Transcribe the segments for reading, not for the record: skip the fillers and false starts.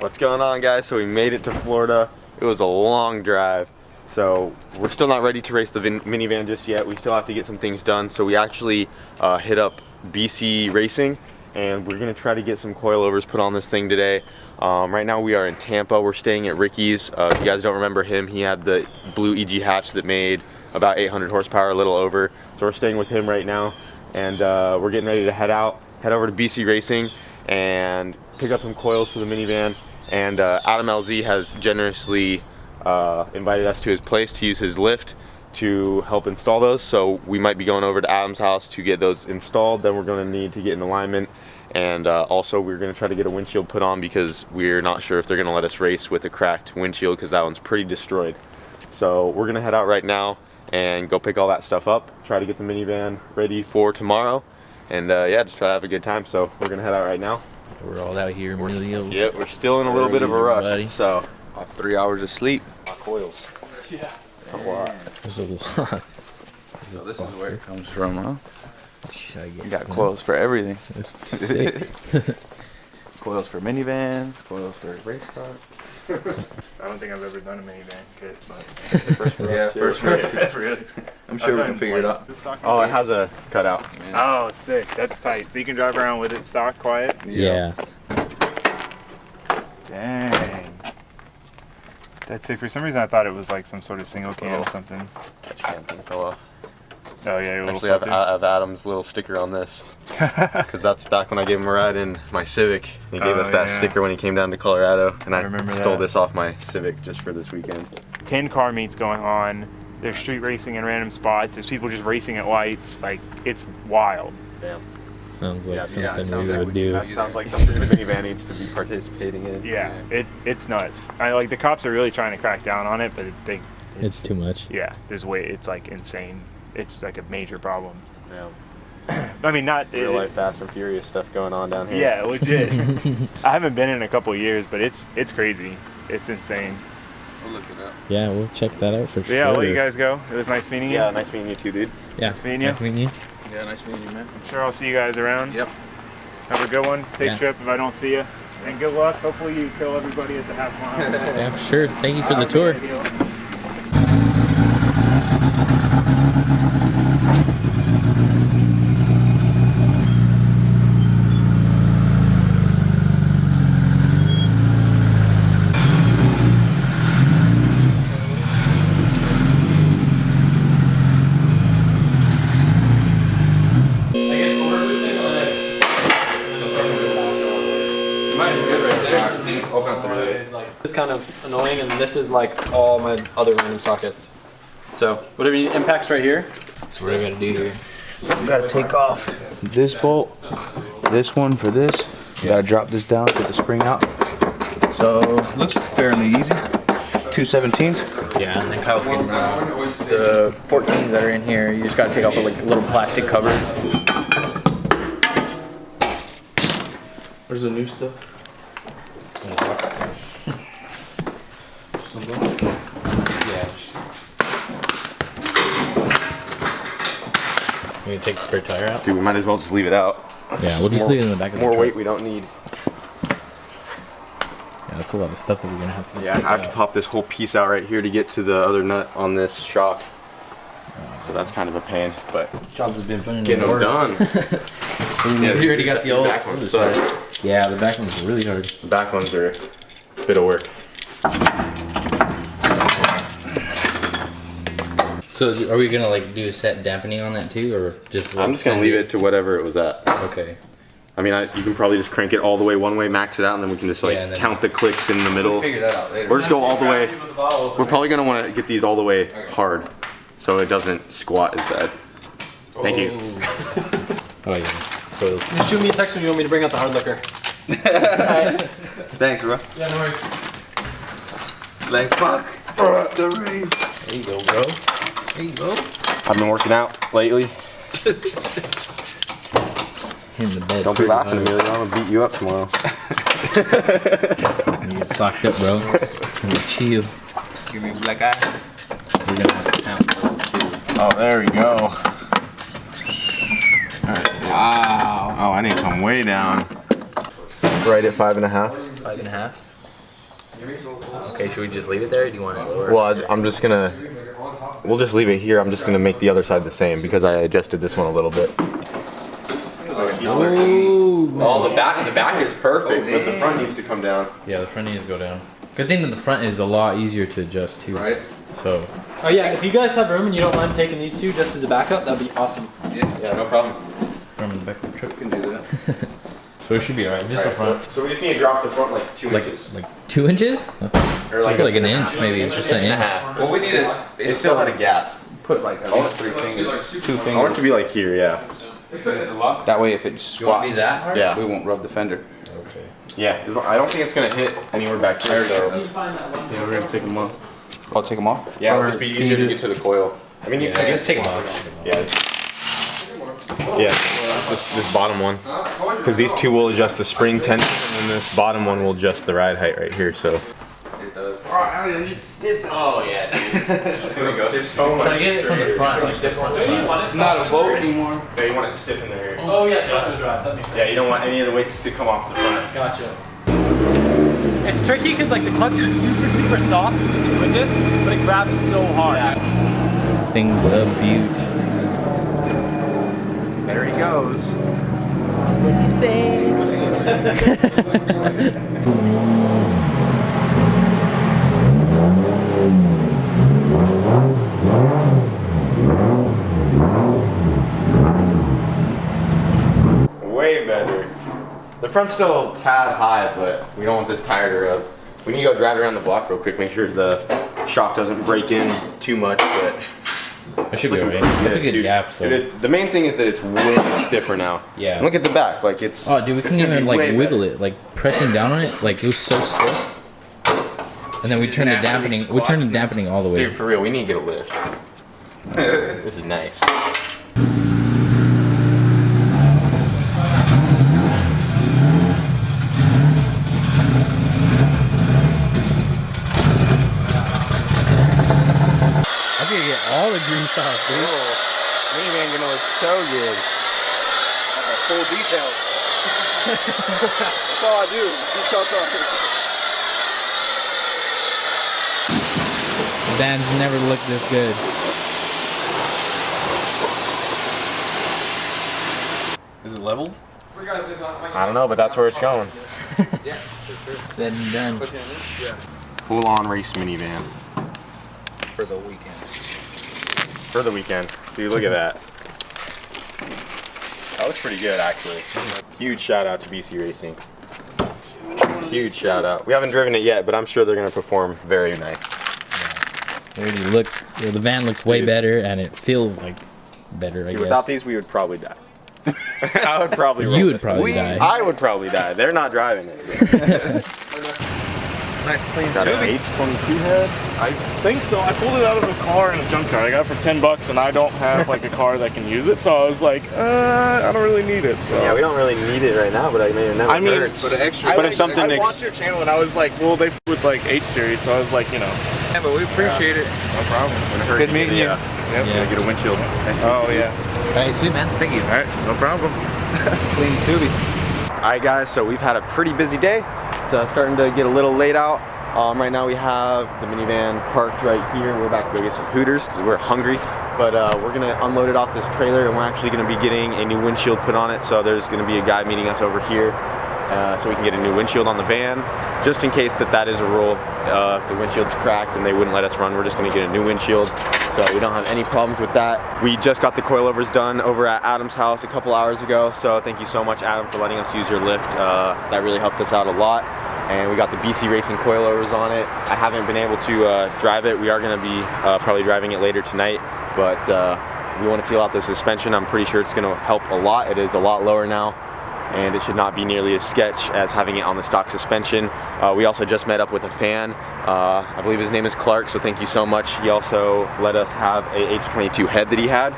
What's going on, guys? So we made it to Florida. It was a long drive. So we're still not ready to race the minivan just yet. We still have to get some things done. So we actually hit up BC Racing, and we're gonna try to get some coilovers put on this thing today. Right now we are in Tampa. We're staying at Ricky's. If you guys don't remember him, he had the blue EG hatch that made about 800 horsepower, a little over. So we're staying with him right now, and we're getting ready to head over to BC Racing and pick up some coils for the minivan. And Adam LZ has generously invited us to his place to use his lift to help install those. So we might be going over to Adam's house to get those installed. Then we're going to need to get in alignment, and also we're going to try to get a windshield put on because we're not sure if they're going to let us race with a cracked windshield because that one's pretty destroyed. So we're going to head out right now and go pick all that stuff up, try to get the minivan ready for tomorrow, and yeah, just try to have a good time. So we're going to head out right now. We're all out here, yeah, we're still in a little bit of a rush, buddy. So off 3 hours of sleep. My coils. Yeah. A lot. There's a lot. So this is where it comes from, huh? You got man. coils for everything. It's sick. Coils for minivans, coils for race cars. I don't think I've ever done a minivan kit, but it's the first for us too. First for us too. really. I'm sure we can figure it out. Oh, it has a cutout. Oh, sick. That's tight. So you can drive around with it stock quiet? Yeah. Dang. That's sick. For some reason I thought it was like some sort of single cam or something. Catch cam thing fell off. Oh yeah, your little Actually, I have Adam's little sticker on this. Because that's back when I gave him a ride in my Civic. He gave us that sticker when he came down to Colorado. And I stole this off my Civic just for this weekend. 10 car meets going on. There's street racing in random spots. There's people just racing at lights. Like, it's wild. Damn. Sounds like something sounds we like would do. That sounds like something the minivan needs to be participating in. Yeah, it's nuts. The cops are really trying to crack down on it, but it's too much. Yeah, it's like insane. It's like a major problem. Yeah. I mean, not real life Fast and Furious stuff going on down here. Yeah, legit. I haven't been in a couple of years, but it's crazy. It's insane. We'll look it up. Yeah, we'll check that out for sure. Yeah, I'll let you guys go. It was nice meeting you. Yeah, nice meeting you too, dude. Yeah, nice meeting you. Nice meeting you. Yeah, nice meeting you, man. I'm sure I'll see you guys around. Yep. Have a good one. Safe trip if I don't see you. And good luck. Hopefully you kill everybody at the half mile. Yeah, for sure. Thank you for the tour. This is kind of annoying, and this is like all my other random sockets. So whatever you need, impacts right here. So what do we gotta do here? You gotta take off this bolt, this one for this. You gotta drop this down, get the spring out. So looks fairly easy. 2/17. Yeah, and then Kyle's getting the 14s that are in here. You just gotta take off a little plastic cover. Where's the new stuff? We gonna take the spare tire out? Dude, we might as well just leave it out. Yeah, we'll just leave it in the back of the truck. truck. More weight we don't need. Yeah, that's a lot of stuff that we're gonna have to Yeah, I have to pop this whole piece out right here to get to the other nut on this shock. So that's kind of a pain, but Jobs have been put in getting them done. Yeah, we already got the old back ones suck. Yeah, the back ones are really hard. The back ones are a bit of work. So are we gonna like do a set dampening on that too, or just? Like, I'm just gonna leave it to whatever it was at. Okay. I mean, you can probably just crank it all the way one way, max it out, and then we can just like count the clicks in the middle. We'll figure that out later. Or just go all the way. We're probably gonna want to get these all the way hard, so it doesn't squat as bad. Thank you. Oh yeah. So just shoot me a text when you want me to bring out the hard liquor. Thanks, bro. Yeah, no worries. Like fuck the rain. there you go, bro. There you go. I've been working out lately. In the bed. Don't be laughing, Emilio. I'm gonna beat you up tomorrow. You get socked up, bro. Chill. Give me a black eye. We're gonna have to count those too. Oh, there we go. Wow. Oh, I need to come way down. Right at 5.5. 5.5. Okay, should we just leave it there? Or do you want it lower? Well, I'm just gonna. We'll just leave it here. I'm just gonna make the other side the same because I adjusted this one a little bit. Oh, the back is perfect, but the front needs to come down. Yeah, the front needs to go down. Good thing that the front is a lot easier to adjust too. Right. So. Oh yeah, if you guys have room and you don't mind taking these two just as a backup, that'd be awesome. Yeah, no problem. From the back of the truck. can do that. So it should be alright. Just the front. So we just need to drop the front like 2 inches. Like 2 inches? Or I feel like an inch maybe. It's just an inch. What we need is It still had a gap. put like at least 3 fingers, 2 I want it fingers. to be like here, yeah. That way, if it squats, that hard? Yeah. we won't rub the fender. Okay. Yeah, I don't think it's gonna hit anywhere back here. So. Yeah, we're gonna take them off. I'll take them off. Yeah, it'll just be easier to get to the coil. I mean, you can Just take them off. Yeah. This bottom one, because these two will adjust the spring tension, and then this bottom one will adjust the ride height right here. So. Oh yeah, dude. It's gonna go so much. So I get it from the front, like the front. It's not a boat anymore. Yeah, you want it stiff in there. Oh yeah, that makes sense. Yeah, you don't want any of the weight to come off the front. Gotcha. It's tricky because like the clutch is super soft because it's doing this, but it grabs so hard. Things a beaut. There he goes. What do you say? Way better. The front's still a tad high, but we don't want this tire to rub. We need to go drive it around the block real quick, make sure the shock doesn't break in too much, but It should be alright. That's a good dude, gap. So. the main thing is that it's way stiffer now. Yeah. And look at the back, like it's. Oh, dude, we couldn't even like wiggle it. Like pressing down on it, like it was so stiff. And then we turned the dampening. We turned the dampening all the way. Dude, for real, we need to get a lift. This is nice. I'm gonna get all the grease off, dude. Minivan gonna look so good. Full details. That's all I do. Details on. Van's never looked this good. Is it leveled? I don't know, but that's where it's going. Said and done. Full-on race minivan. For the weekend. For the weekend. Dude, look at that. That looks pretty good, actually. Huge shout out to BC Racing. Huge shout out. We haven't driven it yet, but I'm sure they're gonna perform very nice. It already looks. The van looks way better, and it feels like better. I Dude, guess. without these, we would probably die. I would probably. You roll would this. probably die. I would probably die. They're not driving it. Nice clean Got an Subi. H22 head. I think so. I pulled it out of a car in a junkyard. I got it for $10, and I don't have like a car that can use it, so I was like, I don't really need it. So Yeah, we don't really need it right now, but I mean, it never I mean, hurts. But an extra. But if something I watched your channel and I was like, well, they with like H series, so I was like, you know, Yeah, but we appreciate it. no problem. Good meeting you. Yep. Yeah. Get a windshield. Oh yeah. Alright, sweet man. Thank you. All right, no problem. Clean Subi. Alright guys, so we've had a pretty busy day. It's starting to get a little late out. Right now we have the minivan parked right here. We're about to go get some Hooters because we're hungry. But we're gonna unload it off this trailer, and we're actually gonna be getting a new windshield put on it. So there's gonna be a guy meeting us over here so we can get a new windshield on the van. Just in case that is a rule. If the windshield's cracked and they wouldn't let us run, we're just gonna get a new windshield. So we don't have any problems with that. We just got the coilovers done over at Adam's house a couple hours ago. So thank you so much, Adam, for letting us use your lift. That really helped us out a lot. And we got the BC Racing coilovers on it. I haven't been able to drive it. We are gonna be probably driving it later tonight, but we wanna feel out the suspension. I'm pretty sure it's gonna help a lot. It is a lot lower now, and it should not be nearly as sketch as having it on the stock suspension. We also just met up with a fan. I believe his name is Clark, so thank you so much. He also let us have a H22 head that he had.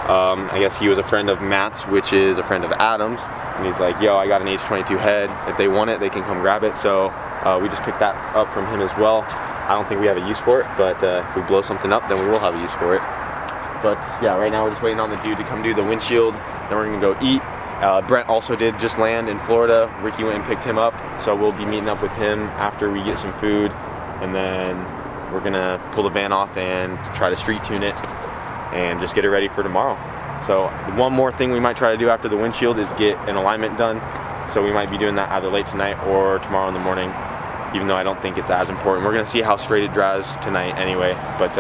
I guess he was a friend of Matt's, which is a friend of Adam's, and he's like, yo, I got an H22 head. If they want it, they can come grab it. So we just picked that up from him as well. I don't think we have a use for it, but if we blow something up, then we will have a use for it. But yeah, right now we're just waiting on the dude to come do the windshield. Then we're gonna go eat, Brent also did just land in Florida. Ricky went and picked him up, so we'll be meeting up with him after we get some food, and then we're gonna pull the van off and try to street tune it and just get it ready for tomorrow. So one more thing we might try to do after the windshield is get an alignment done. So we might be doing that either late tonight or tomorrow in the morning, even though I don't think it's as important. We're gonna see how straight it drives tonight anyway, but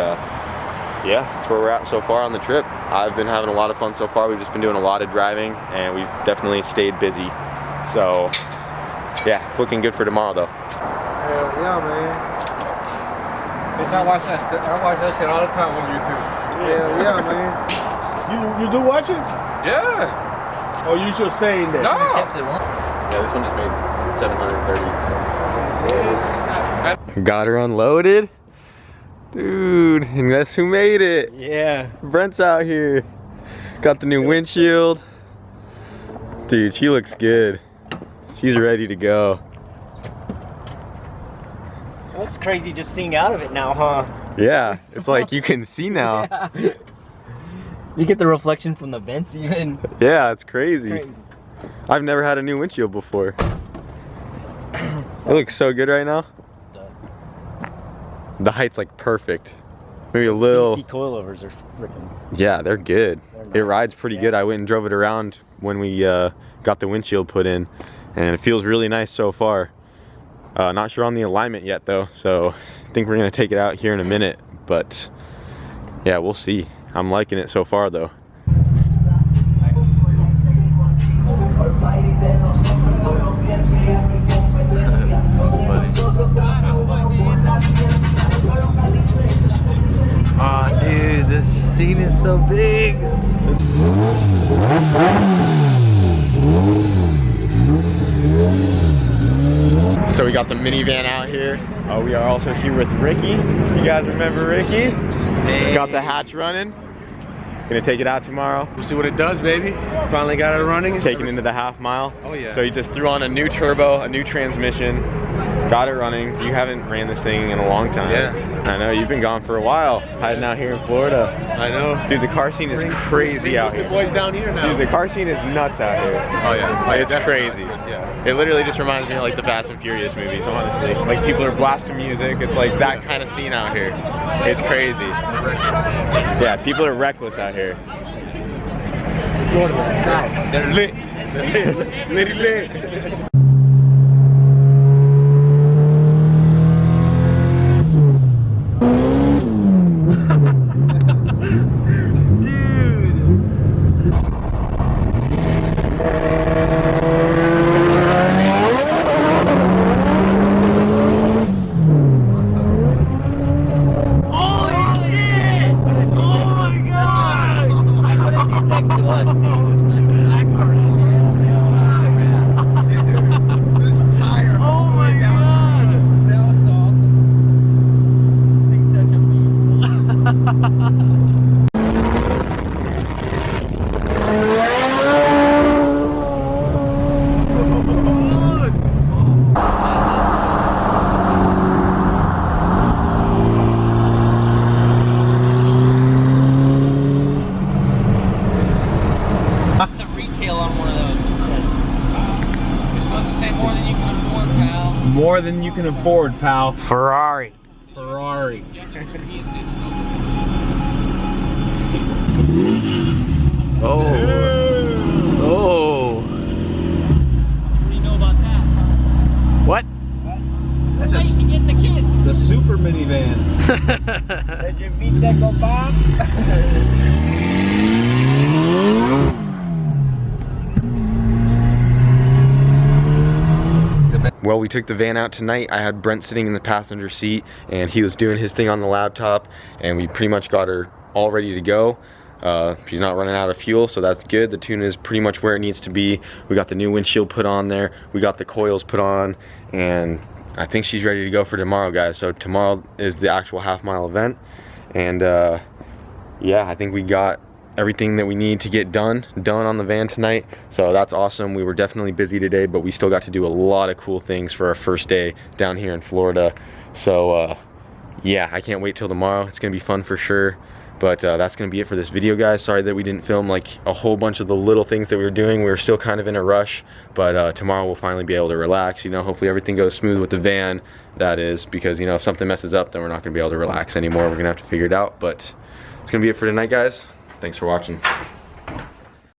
yeah, that's where we're at so far on the trip. I've been having a lot of fun so far. We've just been doing a lot of driving, and we've definitely stayed busy. So yeah, it's looking good for tomorrow though. Hell yeah, man. Bitch, I watch that shit all the time on YouTube. Hell yeah, man. You do watch it? Yeah. Oh, you just saying that? No. Yeah, this one just made 730. Got her unloaded. Dude, and guess who made it? Yeah. Brent's out here. Got the new windshield. Dude, she looks good. She's ready to go. That's crazy just seeing out of it now, huh? Yeah, it's like you can see now. Yeah. You get the reflection from the vents even. Yeah, it's crazy. I've never had a new windshield before. It looks so good right now. The height's like perfect. Maybe a little. DC coilovers are freaking. Yeah, they're good. They're nice. It rides pretty good. I went and drove it around when we got the windshield put in, and it feels really nice so far. Not sure on the alignment yet though, so I think we're gonna take it out here in a minute. But yeah, we'll see. I'm liking it so far though. Aw, dude, this scene is so big. So we got the minivan out here. We are also here with Ricky. You guys remember Ricky? Hey. Got the hatch running. Gonna take it out tomorrow. We'll see what it does, baby. Finally got it running. Taking into the half mile. Oh yeah. So you just threw on a new turbo, a new transmission, got it running. You haven't ran this thing in a long time. Yeah. I know, you've been gone for a while, hiding out here in Florida. I know. Dude, the car scene is crazy out here. The boys down here now. Dude, the car scene is nuts out here. Oh yeah. Like, it's crazy. Yeah. It literally just reminds me of like the Fast and Furious movies, honestly. Like people are blasting music. It's like that kind of scene out here. It's crazy. Yeah, people are reckless out here. They're lit. They're lit. Litty lit. More than you can afford, pal. Ferrari. Ferrari. Oh. Oh. What do you know about that? What? That's how you can get the kids. The super minivan. Did you beat that go Bob? Well, we took the van out tonight. I had Brent sitting in the passenger seat and he was doing his thing on the laptop, and we pretty much got her all ready to go. She's not running out of fuel, so that's good. The tune is pretty much where it needs to be. We got the new windshield put on there. We got the coils put on, and I think she's ready to go for tomorrow, guys. So tomorrow is the actual half-mile event, and yeah, I think we got everything that we need to get done on the van tonight, so that's awesome. We were definitely busy today, but we still got to do a lot of cool things for our first day down here in Florida. So yeah, I can't wait till tomorrow. It's gonna be fun for sure. But that's gonna be it for this video, guys. Sorry that we didn't film like a whole bunch of the little things that we were doing. We were still kind of in a rush, but tomorrow we'll finally be able to relax. You know, hopefully everything goes smooth with the van, that is, because you know, if something messes up, then we're not gonna be able to relax anymore. We're gonna have to figure it out. But it's gonna be it for tonight, guys. Thanks for watching.